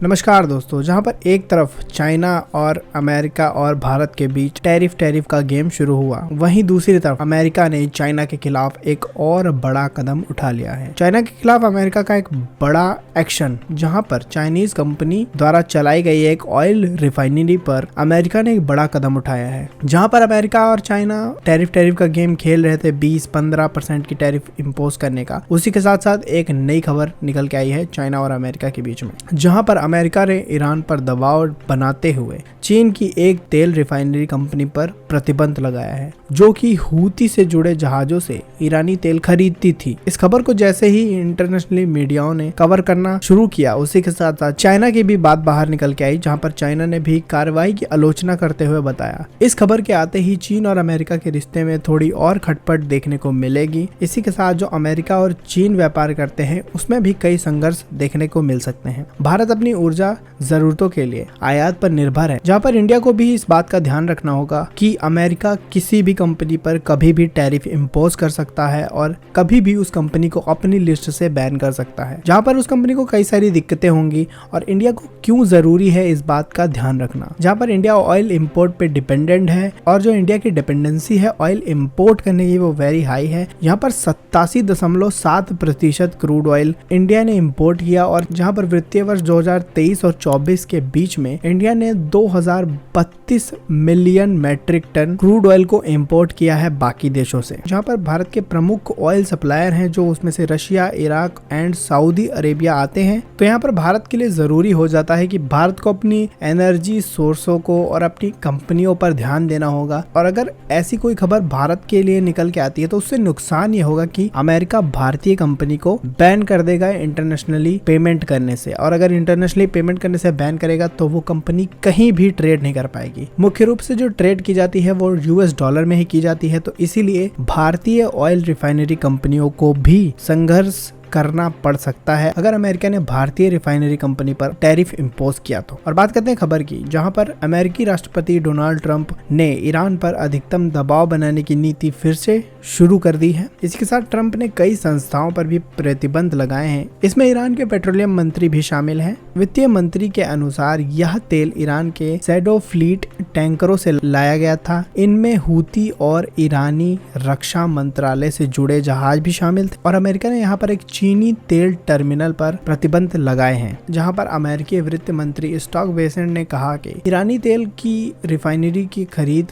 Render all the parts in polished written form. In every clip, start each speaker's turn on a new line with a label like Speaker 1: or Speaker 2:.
Speaker 1: नमस्कार दोस्तों, जहां पर एक तरफ चाइना और अमेरिका और भारत के बीच टैरिफ का गेम शुरू हुआ, वहीं दूसरी तरफ अमेरिका ने चाइना के खिलाफ एक और बड़ा कदम उठा लिया है। चाइना के खिलाफ अमेरिका का एक बड़ा एक्शन, जहां पर चाइनीज कंपनी द्वारा चलाई गई एक ऑयल रिफाइनरी पर अमेरिका ने एक बड़ा कदम उठाया है। जहां पर अमेरिका और चाइना टैरिफ का गेम खेल रहे थे 20-15% की टैरिफ इम्पोज करने का, उसी के साथ साथ एक नई खबर निकल के आई है चाइना और अमेरिका के बीच में, जहां पर अमेरिका ने ईरान पर दबाव बनाते हुए चीन की एक तेल रिफाइनरी कंपनी पर प्रतिबंध लगाया है, जो कि हूती से जुड़े जहाजों से ईरानी तेल खरीदती थी। इस खबर को जैसे ही इंटरनेशनल मीडियाओं ने कवर करना शुरू किया, उसी के साथ साथ चाइना की भी बात बाहर निकल के आई, जहां पर चाइना ने भी कार्रवाई की आलोचना करते हुए बताया। इस खबर के आते ही चीन और अमेरिका के रिश्ते में थोड़ी और खटपट देखने को मिलेगी। इसी के साथ जो अमेरिका और चीन व्यापार करते हैं, उसमें भी कई संघर्ष देखने को मिल सकते हैं। भारत अपनी ऊर्जा जरूरतों के लिए आयात पर निर्भर है, जहां पर इंडिया को भी इस बात का ध्यान रखना होगा कि अमेरिका किसी भी कंपनी पर कभी भी टैरिफ इम्पोज कर सकता है और कभी भी उस कंपनी को अपनी लिस्ट से बैन कर सकता है, जहां पर उस कंपनी को कई सारी दिक्कतें होंगी। और इंडिया को क्यों जरूरी है इस बात का ध्यान रखना, जहां पर इंडिया ऑयल इम्पोर्ट पे डिपेंडेंट है और जो इंडिया की डिपेंडेंसी है ऑयल इम्पोर्ट करने की वो वेरी हाई है। यहाँ पर 87.7% क्रूड ऑयल इंडिया ने इम्पोर्ट किया, और जहाँ पर वित्तीय वर्ष 2023 और 24 के बीच में इंडिया ने 2032 million metric tonne crude oil को इंपोर्ट किया है बाकी देशों से। जहां पर भारत के प्रमुख ऑयल सप्लायर हैं, जो उसमें से Russia, Iraq and Saudi Arabia आते हैं। तो यहाँ पर भारत के लिए जरूरी हो जाता है कि भारत को अपनी एनर्जी सोर्सों को और अपनी कंपनियों पर ध्यान देना होगा। और अगर ऐसी कोई खबर भारत के लिए निकल के आती है, तो उससे नुकसान ये होगा कि अमेरिका भारतीय कंपनी को बैन कर देगा इंटरनेशनली पेमेंट करने से, और अगर इंटरनेशनली पेमेंट करने से बैन करेगा तो वो कंपनी कहीं भी ट्रेड नहीं कर पाएगी। मुख्य रूप से जो ट्रेड की जाती है वो यूएस डॉलर में ही की जाती है, तो इसीलिए भारतीय ऑयल रिफाइनरी कंपनियों को भी संघर्ष करना पड़ सकता है अगर अमेरिका ने भारतीय रिफाइनरी कंपनी पर टैरिफ इम्पोज किया तो। और बात करते हैं खबर की, जहां पर अमेरिकी राष्ट्रपति डोनाल्ड ट्रंप ने ईरान पर अधिकतम दबाव बनाने की नीति फिर से शुरू कर दी है। इसके साथ ट्रंप ने कई संस्थाओं पर भी प्रतिबंध लगाए हैं। इसमें ईरान के पेट्रोलियम मंत्री भी शामिल हैं। वित्तीय मंत्री के अनुसार यह तेल ईरान के सैडो फ्लीट टैंकरों से लाया गया था। इनमें हूती और ईरानी रक्षा मंत्रालय से जुड़े जहाज भी शामिल थे। और अमेरिका ने यहाँ पर एक चीनी तेल टर्मिनल पर प्रतिबंध लगाए हैं, जहां पर अमेरिकी वित्त मंत्री स्टॉक बेसेंट ने कहा कि ईरानी तेल की रिफाइनरी की खरीद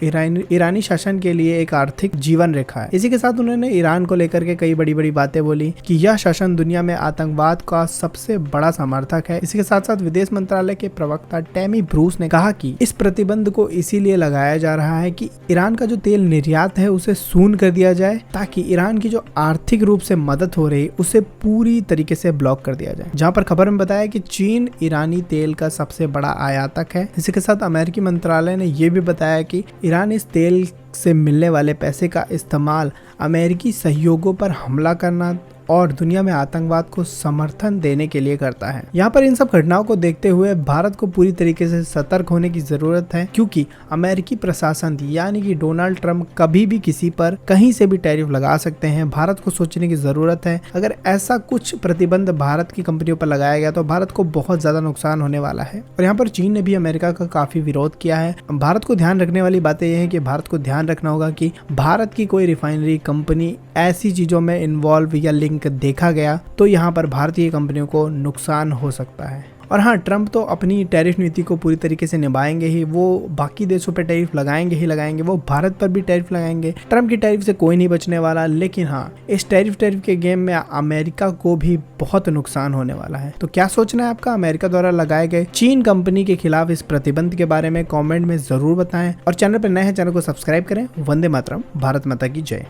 Speaker 1: ईरानी शासन के लिए एक आर्थिक जीवन रेखा है। इसी के साथ उन्होंने ईरान को लेकर के कई बड़ी बातें बोली कि यह शासन दुनिया में आतंकवाद का सबसे बड़ा समर्थक है। इसी के साथ साथ विदेश मंत्रालय के प्रवक्ता टैमी ब्रूस ने कहा कि इस प्रतिबंध को इसीलिए लगाया जा रहा है कि ईरान का जो तेल निर्यात है उसे शून्य कर दिया जाए, ताकि ईरान की जो आर्थिक रूप से मदद हो रही उसे पूरी तरीके से ब्लॉक कर दिया जाए। जहां पर खबर में बताया कि चीन ईरानी तेल का सबसे बड़ा आयातक है। इसी के साथ अमेरिकी मंत्रालय ने यह भी बताया कि ईरान इस तेल से मिलने वाले पैसे का इस्तेमाल अमेरिकी सहयोगों पर हमला करना और दुनिया में आतंकवाद को समर्थन देने के लिए करता है। यहाँ पर इन सब घटनाओं को देखते हुए भारत को पूरी तरीके से सतर्क होने की जरूरत है, क्योंकि अमेरिकी प्रशासन यानी कि डोनाल्ड ट्रंप कभी भी किसी पर कहीं से भी टैरिफ लगा सकते हैं। भारत को सोचने की जरूरत है। अगर ऐसा कुछ प्रतिबंध भारत की कंपनियों पर लगाया गया तो भारत को बहुत ज्यादा नुकसान होने वाला है। और यहाँ पर चीन ने भी अमेरिका का काफी विरोध किया है। भारत को ध्यान रखने वाली बातें यह है कि भारत को ध्यान रखना होगा कि भारत की कोई रिफाइनरी कंपनी ऐसी चीजों में इन्वॉल्व या लिंक देखा गया तो यहाँ पर भारतीय कंपनियों को नुकसान हो सकता है। और हाँ, ट्रंप तो अपनी टैरिफ नीति को पूरी तरीके से निभाएंगे ही। वो बाकी देशों पर टैरिफ लगाएंगे ही लगाएंगे, वो भारत पर भी टैरिफ लगाएंगे। ट्रंप की टैरिफ से कोई नहीं बचने वाला। लेकिन हाँ, इस टैरिफ के गेम में अमेरिका को भी बहुत नुकसान होने वाला है। तो क्या सोचना है आपका अमेरिका द्वारा लगाए गए चीन कंपनी के खिलाफ इस प्रतिबंध के बारे में? कॉमेंट में जरूर बताएं, और चैनल पर नए हैं चैनल को सब्सक्राइब करें। वंदे मातरम, भारत माता की जय।